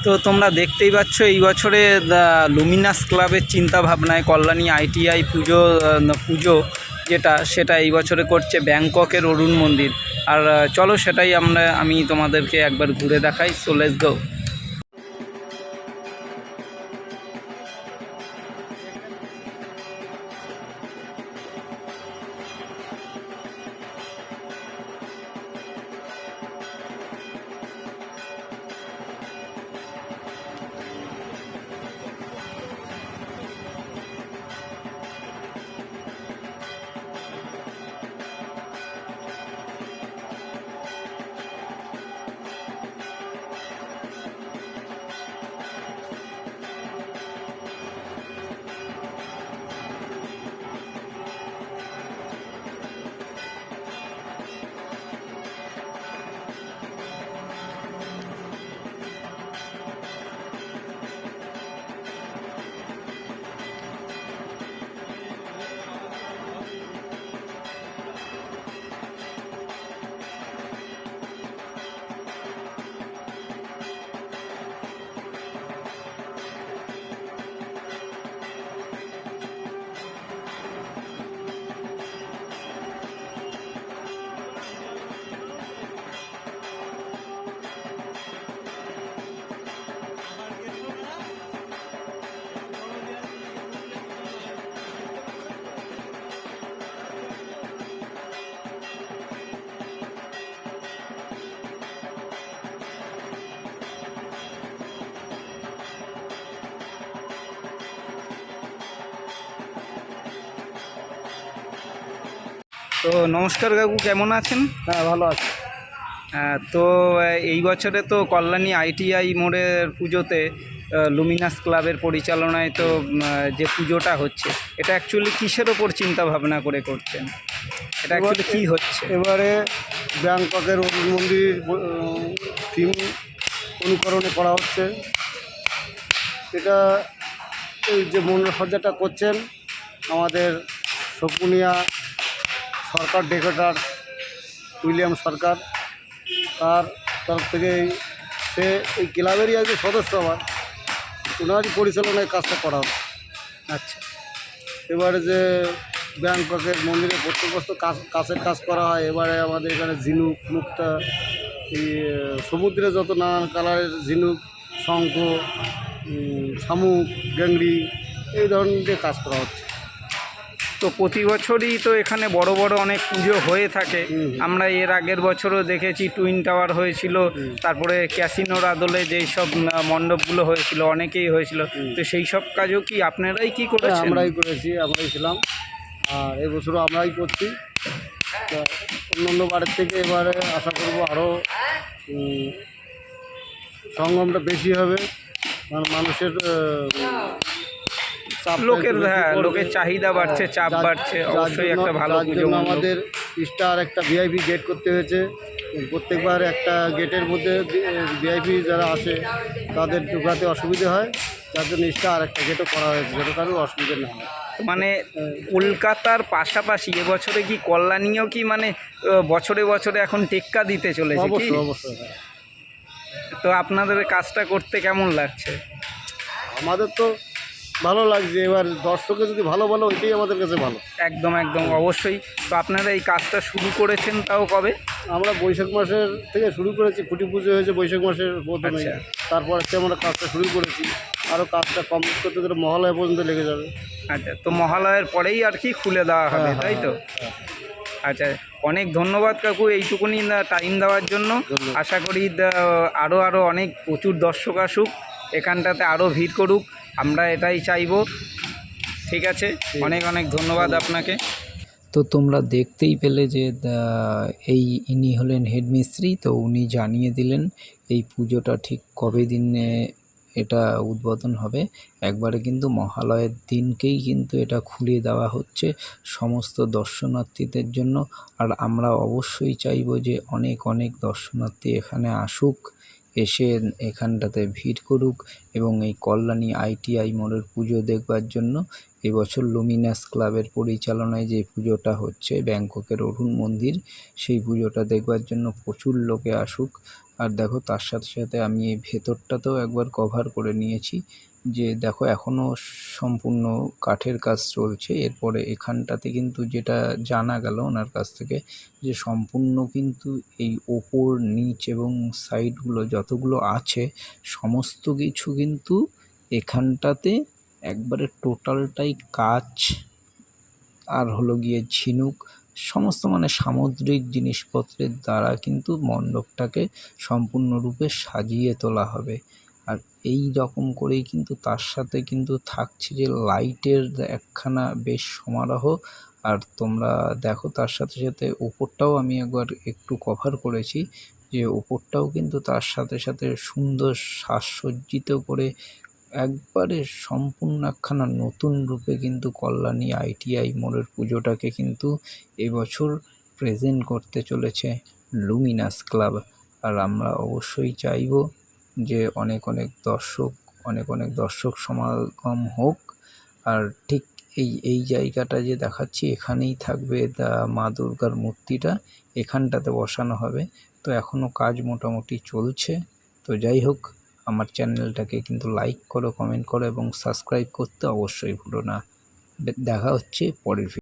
তো তোমরা দেখতেই পাচ্ছ এই বছরে লুমিনাস ক্লাবের চিন্তা ভাবনায় কল্যাণী আইটিআই পুজো সেটা এই বছরে করছে ব্যাংককের অরুণ মন্দির। আর চলো সেটাই আমি তোমাদেরকে একবার ঘুরে দেখাই। So let's go. তো নমস্কার কাকু, কেমন আছেন? হ্যাঁ, ভালো আছে। তো এই বছরে তো কল্যাণী আইটিআই মোড়ের পুজোতে লুমিনাস ক্লাবের পরিচালনায় তো যে পুজোটা হচ্ছে, এটা অ্যাকচুয়ালি কিসের ওপর চিন্তা ভাবনা করে করছেন? এটা অ্যাকচুয়ালি কী হচ্ছে? এবারে ব্যাংককের অরুণ মন্দির থিম অনুকরণে করা হচ্ছে। এটা এই যে মণ্ডপসজ্জাটা করছেন আমাদের শকুনিয়া সরকার ডেকোরেটর উইলিয়াম সরকার, তার তরফ থেকে সে এই ক্লাবেরই আছে সদস্য, আবার ওনারই পরিচালনায় কাজটা করা হচ্ছে। আচ্ছা, এবারে যে ব্যাংককের মন্দিরে প্রত্যেক বছর কাছের কাজ করা হয়, এবারে আমাদের এখানে ঝিনুক, মুক্তা, এই সমুদ্রে যত নানান কালারের ঝিনুক, শঙ্খ, শামুক, গ্যাংড়ি এই ধরনের কাজ করা হচ্ছে। তো প্রতি বছরই তো এখানে বড় বড় অনেক পুজো হয়ে থাকে। আমরা এর আগের বছরও দেখেছি টুইন টাওয়ার হয়েছিল, তারপরে ক্যাসিনোর আদলে যেই সব মণ্ডপগুলো হয়েছিল অনেকেই হয়েছিল। তো সেই সব কাজও কি আপনারাই কি করেছেন? আমরাই করেছি, আমরাই ছিলাম, আর এবছরও আমরাই করছি। তো অন্য বারের থেকে এবারে আশা করব আরও সঙ্গমটা বেশি হবে, কারণ মানুষের লোকের চাহিদা বাড়ছে, চাপ বাড়ছে, অবশ্যই একটা ভালো পুজো। আমাদের স্টার একটা ভিআইপি গেট করতে হয়েছে। প্রত্যেকবার একটা গেটের মধ্যে ভিআইপি যারা আসে তাদের ঢোকাতে অসুবিধে হয়, যার জন্য স্টার একটা গেটও করা হয়েছে, যেটা কারোর অসুবিধা না হয়। মানে কলকাতার পাশাপাশি এবছরে কি কল্যাণীও কি মানে বছরে বছরে এখন টেক্কা দিতে চলেছে? অবশ্যই অবশ্যই। হ্যাঁ, তো আপনাদের কাজটা করতে কেমন লাগছে? আমাদের তো ভালো লাগছে। এবার দর্শকে যদি ভালো বলো, ওইটাই আমাদের কাছে ভালো। একদম একদম, অবশ্যই। তো আপনারা এই কাজটা শুরু করেছেন তাও কবে? আমরা বৈশাখ মাসের থেকে শুরু করেছি, খুঁটি পুজো হয়েছে বৈশাখ মাসের প্রথমে। তারপর থেকে আমরা কাজটা শুরু করেছি, আরও কাজটা কমপ্লিট করতে গেলে মহালয়া পর্যন্ত লেগে যাবে। আচ্ছা, তো মহালয়ার পরেই আর কি খুলে দেওয়া হবে, তাই তো? আচ্ছা, অনেক ধন্যবাদ কাকু এইটুকুনি টাইম দেওয়ার জন্য। আশা করি আরও অনেক প্রচুর দর্শক আসুক, এখানটাতে আরও ভিড় করুক, আমরা এটাই চাইবো। ঠিক আছে, অনেক অনেক ধন্যবাদ আপনাকে। তো তোমরা দেখতেই পেলে যে ইনি হলেন হেডমিস্ত্রি। তো উনি জানিয়ে দিলেন এই পুজোটা ঠিক কবে দিনে এটা উদ্বোধন হবে। একবারে কিন্তু মহালয়ের দিনকেই কিন্তু এটা খুলে দেওয়া হচ্ছে সমস্ত দর্শনার্থীদের জন্য। আর আমরা অবশ্যই চাইবো যে অনেক অনেক দর্শনার্থী এখানে আসুক এসে এখানটাতে ভিড় করুক এবং এই কল্যাণী ITI মোড়ের পুজো দেখবার জন্য এবছর লুমিনাস ক্লাবের পরিচালনায় যে পুজোটা হচ্ছে ব্যাংককের অরুণ মন্দির, সেই পুজোটা দেখবার জন্য প্রচুর লোকে আসুক। আর দেখো তার সাথে সাথে আমি এই ভেতরটাতেও একবার কভার করে নিয়েছি, যে দেখো এখনও সম্পূর্ণ কাঠের কাজ চলছে। এরপরে এখানটাতে কিন্তু যেটা জানা গেল ওনার কাছ থেকে, যে সম্পূর্ণ কিন্তু এই ওপর নিচ এবং সাইডগুলো যতগুলো আছে সমস্ত কিছু কিন্তু এখানটাতে একবারে টোটালটাই কাচ আর হলো গিয়ে ঝিনুক সমস্ত মানে সামুদ্রিক জিনিসপত্রের দ্বারা কিন্তু মণ্ডপটাকে সম্পূর্ণরূপে সাজিয়ে তোলা হবে। আর এই রকম করেই কিন্তু তার সাথে কিন্তু থাকছে যে লাইটের একখানা বেশ সমারোহ। আর তোমরা দেখো তার সাথে সাথে ওপরটাও আমি একবার একটু কভার করেছি, যে ওপরটাও কিন্তু তার সাথে সাথে সুন্দর সাজসজ্জিত করে একবারে সম্পূর্ণ একখানা নতুন রূপে কিন্তু কল্যাণী ITI মোড়ের পুজোটাকে কিন্তু এবছর প্রেজেন্ট করতে চলেছে লুমিনাস ক্লাব। আর আমরা অবশ্যই চাইব যে অনেক অনেক দর্শক সমাগম হোক। আর ঠিক এই জায়গাটা যে দেখাচ্ছি এখানেই থাকবে মা দুর্গার মূর্তিটা, এখানটাতে বসানো হবে। তো এখনও কাজ মোটামুটি চলছে। তো যাই হোক, আমার চ্যানেলটাকে কিন্তু লাইক করো, কমেন্ট করো এবং সাবস্ক্রাইব করতে অবশ্যই ভুলো না। দেখা হচ্ছে পরের ভিডিও।